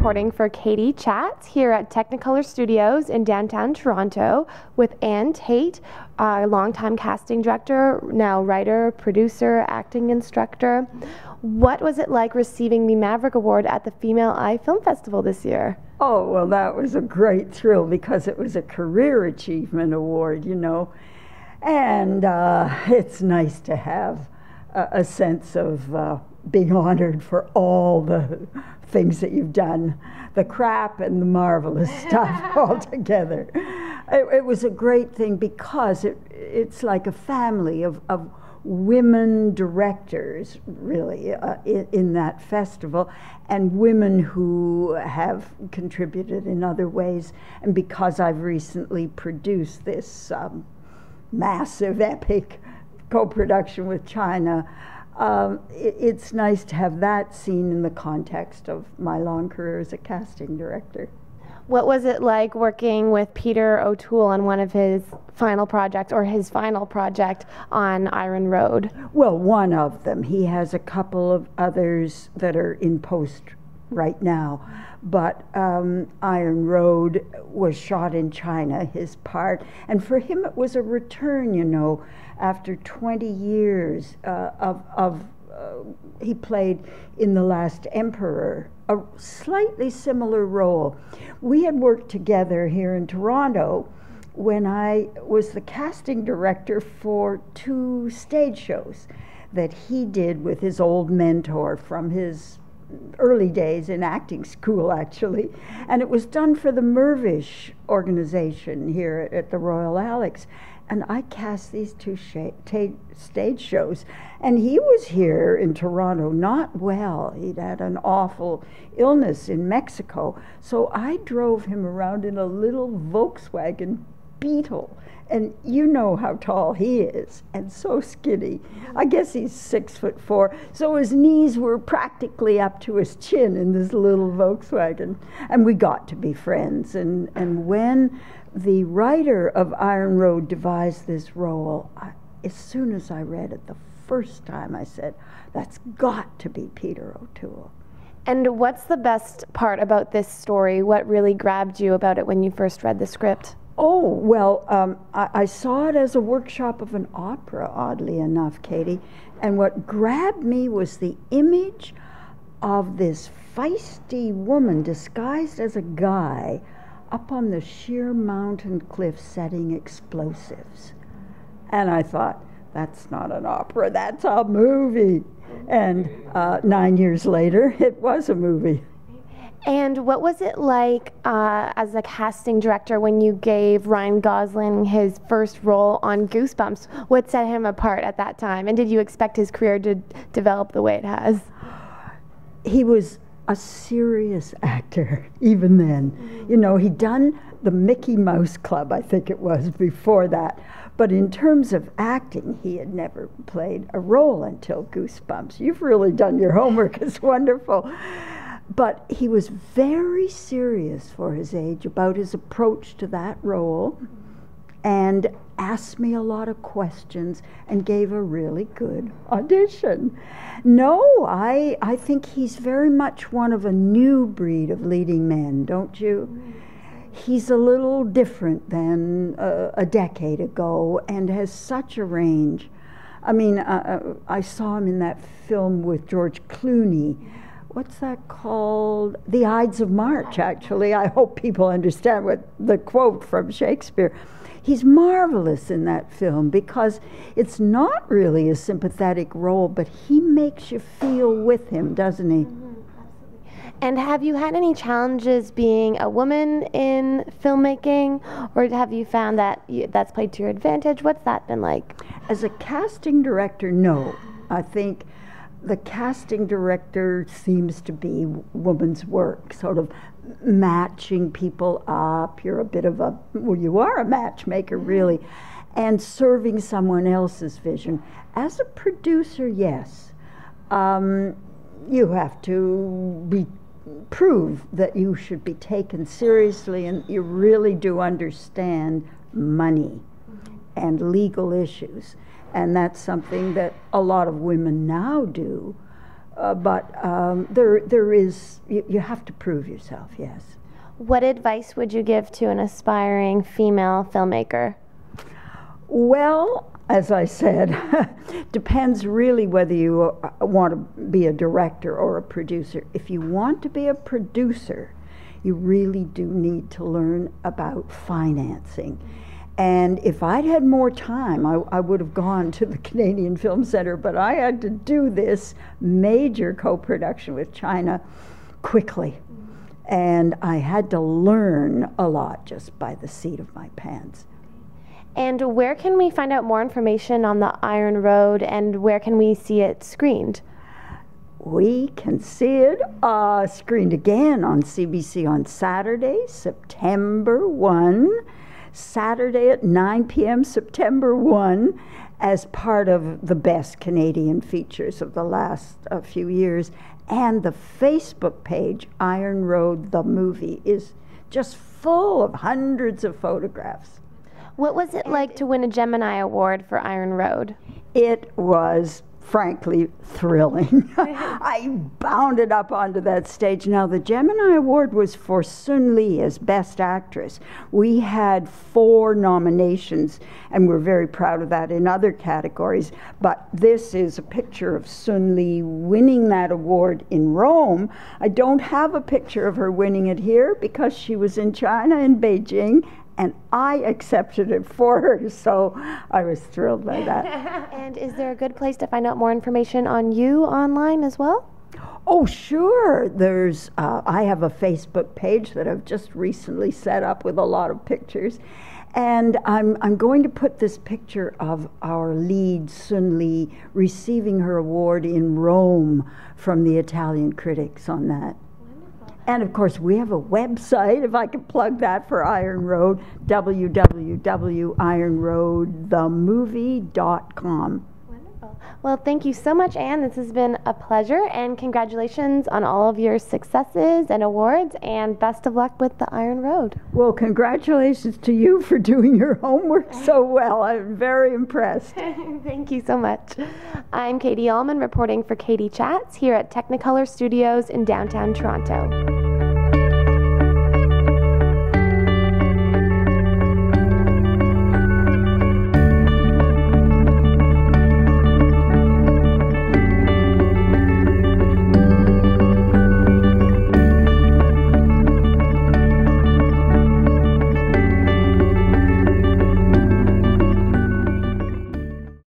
reporting for Katie Chat here at Technicolor Studios in downtown Toronto with Anne Tait, a longtime casting director, now writer, producer, acting instructor. What was it like receiving the Maverick Award at the Female Eye Film Festival this year? Oh, well, that was a great thrill because it was a career achievement award, you know. And it's nice to have a sense of being honored for all the things that you've done, the crap and the marvelous stuff all together. It was a great thing because it's like a family of women directors, really, in that festival, and women who have contributed in other ways. And because I've recently produced this massive, epic co-production with China, it's nice to have that seen in the context of my long career as a casting director. What was it like working with Peter O'Toole on one of his final projects, or his final project on Iron Road? Well, one of them. He has a couple of others that are in post right now. But Iron Road was shot in China, his part. And for him it was a return, you know, after 20 years he played in The Last Emperor, a slightly similar role. We had worked together here in Toronto when I was the casting director for 2 stage shows that he did with his old mentor from his early days in acting school, actually. And it was done for the Mirvish organization here at the Royal Alex. And I cast these 2 stage shows. And he was here in Toronto, not well. He'd had an awful illness in Mexico. So I drove him around in a little Volkswagen Beetle. And you know how tall he is, and so skinny. I guess he's 6'4", so his knees were practically up to his chin in this little Volkswagen. And we got to be friends. And when the writer of Iron Road devised this role, as soon as I read it the first time, I said, that's got to be Peter O'Toole. And what's the best part about this story? What really grabbed you about it when you first read the script? Oh, well, I saw it as a workshop of an opera, oddly enough, Katie. And what grabbed me was the image of this feisty woman disguised as a guy up on the sheer mountain cliff setting explosives. And I thought, that's not an opera, that's a movie. And 9 years later, it was a movie. And what was it like as a casting director when you gave Ryan Gosling his first role on Goosebumps? What set him apart at that time? And did you expect his career to develop the way it has? He was a serious actor, even then. You know, he'd done the Mickey Mouse Club, I think it was, before that. But in terms of acting, he had never played a role until Goosebumps. You've really done your homework, it's wonderful. But he was very serious for his age about his approach to that role, and asked me a lot of questions and gave a really good audition. No, I think he's very much one of a new breed of leading men, don't you? He's a little different than a decade ago and has such a range. I mean, I saw him in that film with George Clooney. What's that called? The Ides of March, actually. I hope people understand what the quote from Shakespeare. He's marvelous in that film because it's not really a sympathetic role, but he makes you feel with him, doesn't he? Mm-hmm, absolutely. And have you had any challenges being a woman in filmmaking, or have you found that that's played to your advantage? What's that been like? As a casting director, no. I think the casting director seems to be woman's work, sort of matching people up. You're a bit of a, well, you are a matchmaker, really, and serving someone else's vision. As a producer, yes, you have to prove that you should be taken seriously and you really do understand money and legal issues. And that's something that a lot of women now do. but there is, you have to prove yourself, yes. What advice would you give to an aspiring female filmmaker? Well, as I said, depends really whether you want to be a director or a producer. If you want to be a producer, you really do need to learn about financing. And if I'd had more time, I would have gone to the Canadian Film Centre, but I had to do this major co-production with China quickly. And I had to learn a lot just by the seat of my pants. And where can we find out more information on the Iron Road, and where can we see it screened? We can see it screened again on CBC on Saturday, September 1, Saturday at 9 p.m., September 1, as part of the best Canadian features of the last few years. And the Facebook page, Iron Road the Movie, is just full of hundreds of photographs. What was it like to win a Gemini Award for Iron Road? It was frankly thrilling. I bounded up onto that stage. Now, the Gemini Award was for Sun Lee as Best Actress. We had 4 nominations, and we're very proud of that in other categories. But this is a picture of Sun Lee winning that award in Rome. I don't have a picture of her winning it here because she was in China, in Beijing, and I accepted it for her, so I was thrilled by that. And is there a good place to find out more information on you online as well? Oh, sure. There's, I have a Facebook page that I've just recently set up with a lot of pictures. And I'm going to put this picture of our lead, Sun Lee, receiving her award in Rome from the Italian critics on that. And of course, we have a website, if I can plug that, for Iron Road, www.ironroadthemovie.com. Wonderful. Well, thank you so much, Anne. This has been a pleasure, and congratulations on all of your successes and awards, and best of luck with the Iron Road. Well, congratulations to you for doing your homework so well. I'm very impressed. Thank you so much. I'm Katie Uhlmann reporting for Katie Chats here at Technicolor Studios in downtown Toronto.